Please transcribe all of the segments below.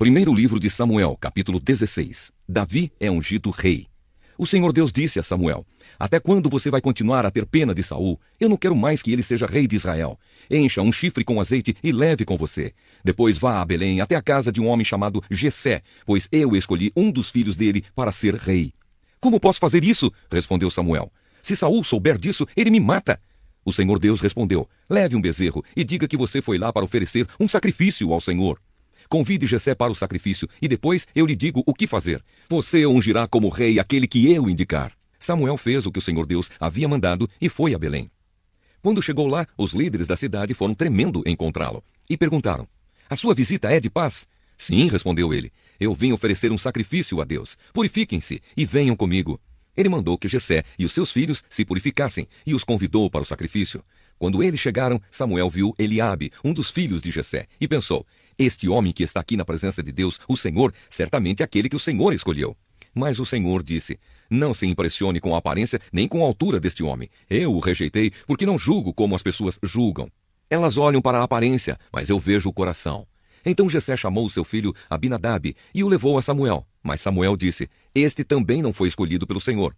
Primeiro livro de Samuel, capítulo 16. Davi é ungido rei. O Senhor Deus disse a Samuel: até quando você vai continuar a ter pena de Saul? Eu não quero mais que ele seja rei de Israel. Encha um chifre com azeite e leve com você. Depois vá a Belém, até a casa de um homem chamado Jessé, pois eu escolhi um dos filhos dele para ser rei. Como posso fazer isso? Respondeu Samuel. Se Saul souber disso, ele me mata. O Senhor Deus respondeu: leve um bezerro e diga que você foi lá para oferecer um sacrifício ao Senhor. Convide Jessé para o sacrifício, e depois eu lhe digo o que fazer. Você ungirá como rei aquele que eu indicar. Samuel fez o que o Senhor Deus havia mandado e foi a Belém. Quando chegou lá, os líderes da cidade foram tremendo encontrá-lo e perguntaram: a sua visita é de paz? Sim, respondeu ele. Eu vim oferecer um sacrifício a Deus. Purifiquem-se e venham comigo. Ele mandou que Jessé e os seus filhos se purificassem e os convidou para o sacrifício. Quando eles chegaram, Samuel viu Eliabe, um dos filhos de Jessé, e pensou: este homem que está aqui na presença de Deus, o Senhor, certamente é aquele que o Senhor escolheu. Mas o Senhor disse: não se impressione com a aparência nem com a altura deste homem. Eu o rejeitei porque não julgo como as pessoas julgam. Elas olham para a aparência, mas eu vejo o coração. Então Jessé chamou seu filho Abinadab e o levou a Samuel. Mas Samuel disse: este também não foi escolhido pelo Senhor.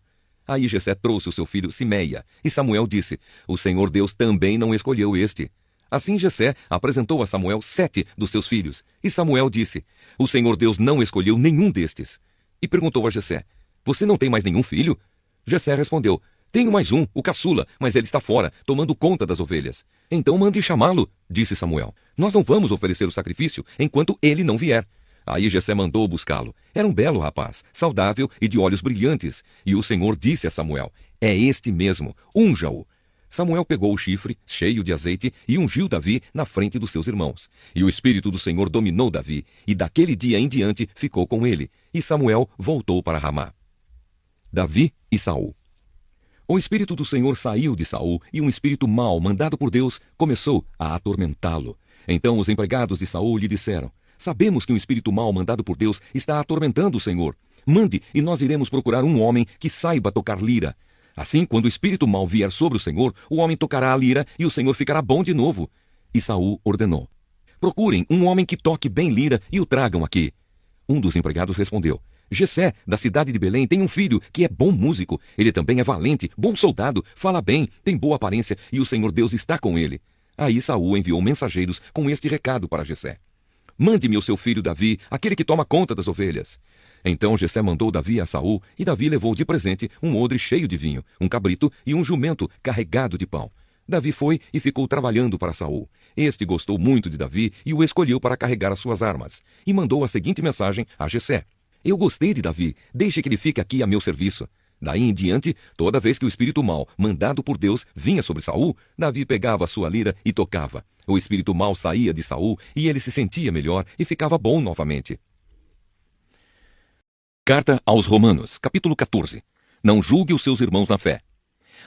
Aí Jessé trouxe o seu filho Simeia, e Samuel disse: o Senhor Deus também não escolheu este. Assim Jessé apresentou a Samuel 7 dos seus filhos, e Samuel disse: o Senhor Deus não escolheu nenhum destes. E perguntou a Jessé: você não tem mais nenhum filho? Jessé respondeu: tenho mais um, o caçula, mas ele está fora, tomando conta das ovelhas. Então mande chamá-lo, disse Samuel. Nós não vamos oferecer o sacrifício enquanto ele não vier. Aí Jessé mandou buscá-lo. Era um belo rapaz, saudável e de olhos brilhantes. E o Senhor disse a Samuel: é este mesmo, unja-o. Samuel pegou o chifre, cheio de azeite, e ungiu Davi na frente dos seus irmãos. E o Espírito do Senhor dominou Davi, e daquele dia em diante ficou com ele. E Samuel voltou para Ramá. Davi e Saul. O Espírito do Senhor saiu de Saul, e um espírito mau, mandado por Deus, começou a atormentá-lo. Então os empregados de Saul lhe disseram: sabemos que um espírito mau mandado por Deus está atormentando o Senhor. Mande, e nós iremos procurar um homem que saiba tocar lira. Assim, quando o espírito mau vier sobre o Senhor, o homem tocará a lira e o Senhor ficará bom de novo. E Saul ordenou: procurem um homem que toque bem lira e o tragam aqui. Um dos empregados respondeu: Jessé, da cidade de Belém, tem um filho que é bom músico. Ele também é valente, bom soldado, fala bem, tem boa aparência e o Senhor Deus está com ele. Aí Saul enviou mensageiros com este recado para Jessé: mande-me o seu filho Davi, aquele que toma conta das ovelhas. Então Jessé mandou Davi a Saul, e Davi levou de presente um odre cheio de vinho, um cabrito e um jumento carregado de pão. Davi foi e ficou trabalhando para Saul. Este gostou muito de Davi e o escolheu para carregar as suas armas. E mandou a seguinte mensagem a Jessé: eu gostei de Davi, deixe que ele fique aqui a meu serviço. Daí em diante, toda vez que o espírito mau, mandado por Deus, vinha sobre Saul, Davi pegava a sua lira e tocava. O espírito mau saía de Saul e ele se sentia melhor e ficava bom novamente. Carta aos Romanos, capítulo 14. Não julgue os seus irmãos na fé.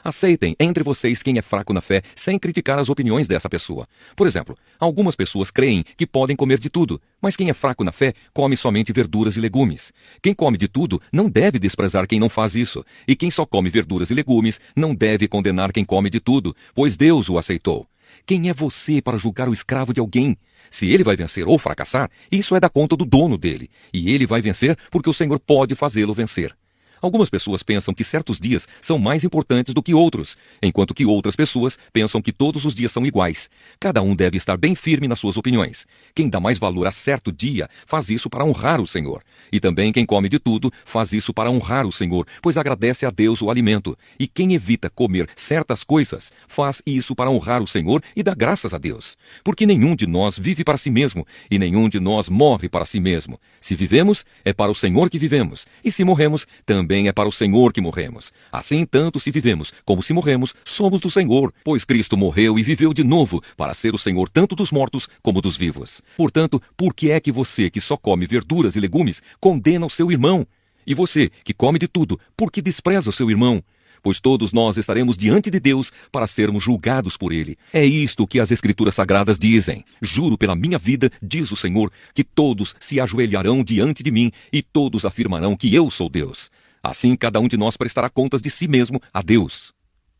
Aceitem entre vocês quem é fraco na fé, sem criticar as opiniões dessa pessoa. Por exemplo, algumas pessoas creem que podem comer de tudo, mas quem é fraco na fé come somente verduras e legumes. Quem come de tudo não deve desprezar quem não faz isso, e quem só come verduras e legumes não deve condenar quem come de tudo, pois Deus o aceitou. Quem é você para julgar o escravo de alguém? Se ele vai vencer ou fracassar, isso é da conta do dono dele, e ele vai vencer porque o Senhor pode fazê-lo vencer. Algumas pessoas pensam que certos dias são mais importantes do que outros, enquanto que outras pessoas pensam que todos os dias são iguais. Cada um deve estar bem firme nas suas opiniões. Quem dá mais valor a certo dia faz isso para honrar o Senhor. E também quem come de tudo faz isso para honrar o Senhor, pois agradece a Deus o alimento. E quem evita comer certas coisas faz isso para honrar o Senhor e dá graças a Deus. Porque nenhum de nós vive para si mesmo, e nenhum de nós morre para si mesmo. Se vivemos, é para o Senhor que vivemos, e se morremos, também é para o Senhor que morremos. Assim, tanto se vivemos como se morremos, somos do Senhor, pois Cristo morreu e viveu de novo, para ser o Senhor tanto dos mortos como dos vivos. Portanto, por que é que você, que só come verduras e legumes, condena o seu irmão? E você, que come de tudo, por que despreza o seu irmão? Pois todos nós estaremos diante de Deus para sermos julgados por ele. É isto que as Escrituras Sagradas dizem. Juro pela minha vida, diz o Senhor, que todos se ajoelharão diante de mim e todos afirmarão que eu sou Deus. Assim, cada um de nós prestará contas de si mesmo a Deus.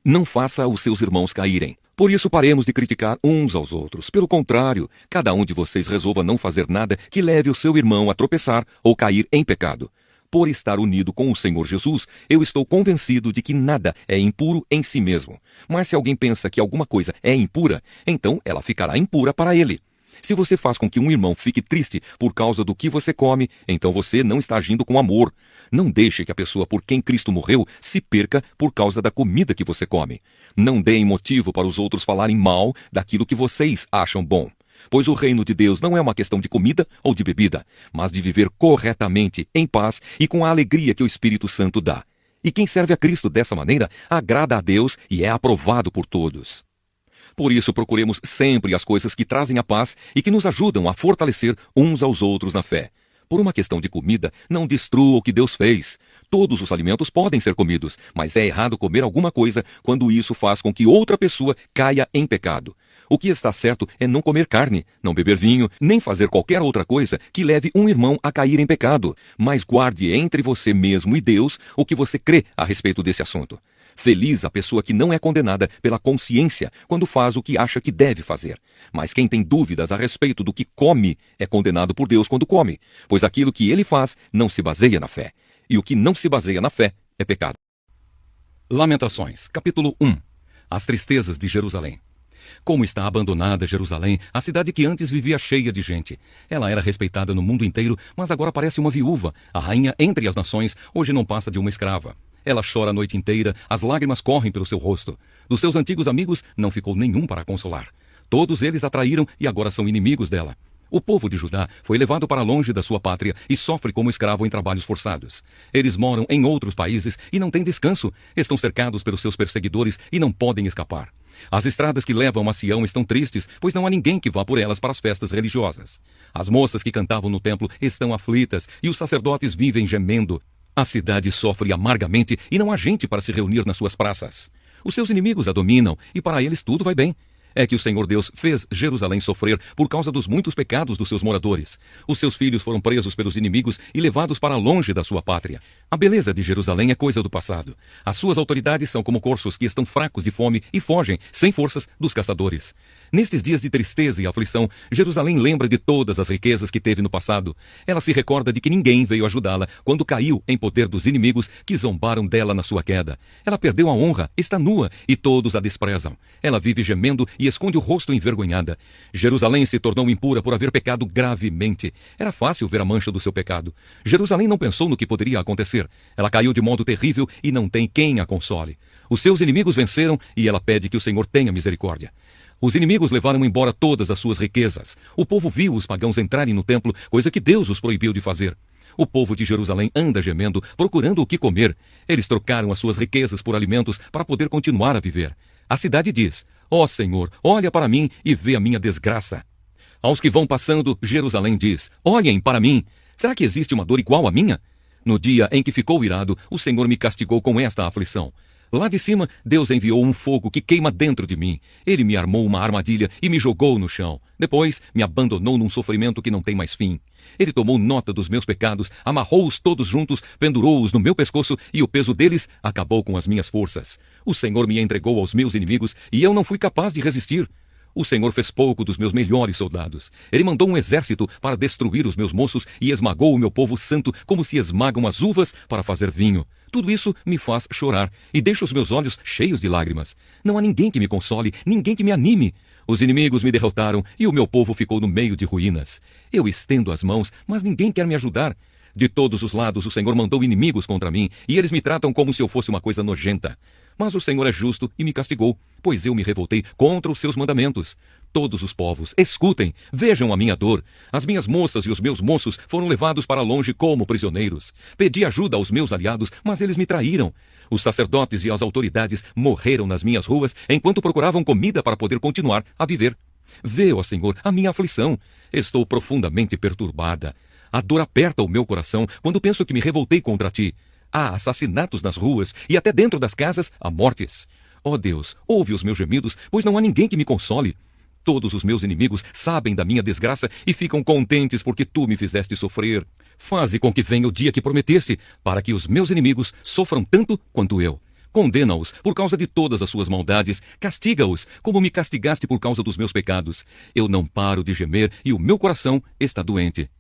Não faça os seus irmãos caírem. Por isso paremos de criticar uns aos outros. Pelo contrário, cada um de vocês resolva não fazer nada que leve o seu irmão a tropeçar ou cair em pecado. Por estar unido com o Senhor Jesus, eu estou convencido de que nada é impuro em si mesmo. Mas se alguém pensa que alguma coisa é impura, então ela ficará impura para ele. Se você faz com que um irmão fique triste por causa do que você come, então você não está agindo com amor. Não deixe que a pessoa por quem Cristo morreu se perca por causa da comida que você come. Não deem motivo para os outros falarem mal daquilo que vocês acham bom. Pois o reino de Deus não é uma questão de comida ou de bebida, mas de viver corretamente, em paz e com a alegria que o Espírito Santo dá. E quem serve a Cristo dessa maneira, agrada a Deus e é aprovado por todos. Por isso, procuremos sempre as coisas que trazem a paz e que nos ajudam a fortalecer uns aos outros na fé. Por uma questão de comida, não destrua o que Deus fez. Todos os alimentos podem ser comidos, mas é errado comer alguma coisa quando isso faz com que outra pessoa caia em pecado. O que está certo é não comer carne, não beber vinho, nem fazer qualquer outra coisa que leve um irmão a cair em pecado. Mas guarde entre você mesmo e Deus o que você crê a respeito desse assunto. Feliz a pessoa que não é condenada pela consciência quando faz o que acha que deve fazer. Mas quem tem dúvidas a respeito do que come é condenado por Deus quando come, pois aquilo que ele faz não se baseia na fé. E o que não se baseia na fé é pecado. Lamentações, capítulo 1. As tristezas de Jerusalém. Como está abandonada Jerusalém, a cidade que antes vivia cheia de gente. Ela era respeitada no mundo inteiro, mas agora parece uma viúva. A rainha entre as nações hoje não passa de uma escrava. Ela chora a noite inteira, as lágrimas correm pelo seu rosto. Dos seus antigos amigos não ficou nenhum para consolar. Todos eles a traíram e agora são inimigos dela. O povo de Judá foi levado para longe da sua pátria e sofre como escravo em trabalhos forçados. Eles moram em outros países e não têm descanso. Estão cercados pelos seus perseguidores e não podem escapar. As estradas que levam a Sião estão tristes, pois não há ninguém que vá por elas para as festas religiosas. As moças que cantavam no templo estão aflitas e os sacerdotes vivem gemendo. A cidade sofre amargamente e não há gente para se reunir nas suas praças. Os seus inimigos a dominam e para eles tudo vai bem. É que o Senhor Deus fez Jerusalém sofrer por causa dos muitos pecados dos seus moradores. Os seus filhos foram presos pelos inimigos e levados para longe da sua pátria. A beleza de Jerusalém é coisa do passado. As suas autoridades são como corços que estão fracos de fome e fogem, sem forças, dos caçadores. Nestes dias de tristeza e aflição, Jerusalém lembra de todas as riquezas que teve no passado. Ela se recorda de que ninguém veio ajudá-la quando caiu em poder dos inimigos que zombaram dela na sua queda. Ela perdeu a honra, está nua e todos a desprezam. Ela vive gemendo e esconde o rosto envergonhada. Jerusalém se tornou impura por haver pecado gravemente. Era fácil ver a mancha do seu pecado. Jerusalém não pensou no que poderia acontecer. Ela caiu de modo terrível e não tem quem a console. Os seus inimigos venceram e ela pede que o Senhor tenha misericórdia. Os inimigos levaram embora todas as suas riquezas. O povo viu os pagãos entrarem no templo, coisa que Deus os proibiu de fazer. O povo de Jerusalém anda gemendo, procurando o que comer. Eles trocaram as suas riquezas por alimentos para poder continuar a viver. A cidade diz: ó Senhor, olha para mim e vê a minha desgraça. Aos que vão passando, Jerusalém diz: olhem para mim. Será que existe uma dor igual à minha? No dia em que ficou irado, o Senhor me castigou com esta aflição. Lá de cima, Deus enviou um fogo que queima dentro de mim. Ele me armou uma armadilha e me jogou no chão. Depois, me abandonou num sofrimento que não tem mais fim. Ele tomou nota dos meus pecados, amarrou-os todos juntos, pendurou-os no meu pescoço e o peso deles acabou com as minhas forças. O Senhor me entregou aos meus inimigos e eu não fui capaz de resistir. O Senhor fez pouco dos meus melhores soldados. Ele mandou um exército para destruir os meus moços e esmagou o meu povo santo como se esmagam as uvas para fazer vinho. Tudo isso me faz chorar e deixa os meus olhos cheios de lágrimas. Não há ninguém que me console, ninguém que me anime. Os inimigos me derrotaram e o meu povo ficou no meio de ruínas. Eu estendo as mãos, mas ninguém quer me ajudar. De todos os lados o Senhor mandou inimigos contra mim e eles me tratam como se eu fosse uma coisa nojenta. Mas o Senhor é justo e me castigou, pois eu me revoltei contra os seus mandamentos. Todos os povos, escutem, vejam a minha dor. As minhas moças e os meus moços foram levados para longe como prisioneiros. Pedi ajuda aos meus aliados, mas eles me traíram. Os sacerdotes e as autoridades morreram nas minhas ruas enquanto procuravam comida para poder continuar a viver. Vê, ó Senhor, a minha aflição. Estou profundamente perturbada. A dor aperta o meu coração quando penso que me revoltei contra ti. Há assassinatos nas ruas e até dentro das casas há mortes. Ó Deus, ouve os meus gemidos, pois não há ninguém que me console. Todos os meus inimigos sabem da minha desgraça e ficam contentes porque tu me fizeste sofrer. Faze com que venha o dia que prometeste, para que os meus inimigos sofram tanto quanto eu. Condena-os por causa de todas as suas maldades, castiga-os como me castigaste por causa dos meus pecados. Eu não paro de gemer e o meu coração está doente.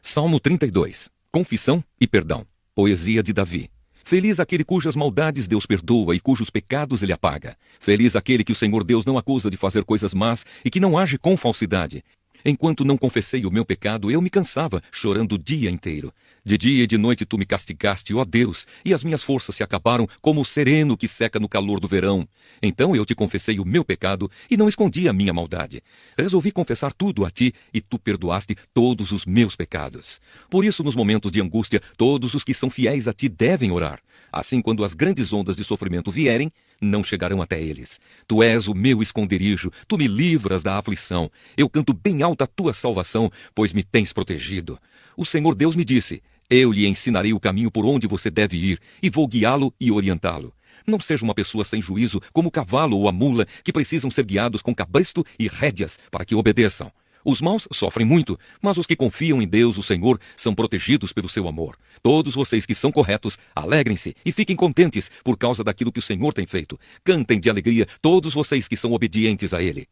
Salmo 32. Confissão e perdão. Poesia de Davi. Feliz aquele cujas maldades Deus perdoa e cujos pecados ele apaga. Feliz aquele que o Senhor Deus não acusa de fazer coisas más e que não age com falsidade. Enquanto não confessei o meu pecado, eu me cansava, chorando o dia inteiro. De dia e de noite tu me castigaste, ó Deus, e as minhas forças se acabaram como o sereno que seca no calor do verão. Então eu te confessei o meu pecado e não escondi a minha maldade. Resolvi confessar tudo a ti e tu perdoaste todos os meus pecados. Por isso, nos momentos de angústia, todos os que são fiéis a ti devem orar. Assim, quando as grandes ondas de sofrimento vierem, não chegarão até eles. Tu és o meu esconderijo, tu me livras da aflição. Eu canto bem alto a tua salvação, pois me tens protegido. O Senhor Deus me disse: eu lhe ensinarei o caminho por onde você deve ir, e vou guiá-lo e orientá-lo. Não seja uma pessoa sem juízo como o cavalo ou a mula, que precisam ser guiados com cabresto e rédeas para que obedeçam. Os maus sofrem muito, mas os que confiam em Deus, o Senhor, são protegidos pelo seu amor. Todos vocês que são corretos, alegrem-se e fiquem contentes por causa daquilo que o Senhor tem feito. Cantem de alegria todos vocês que são obedientes a Ele.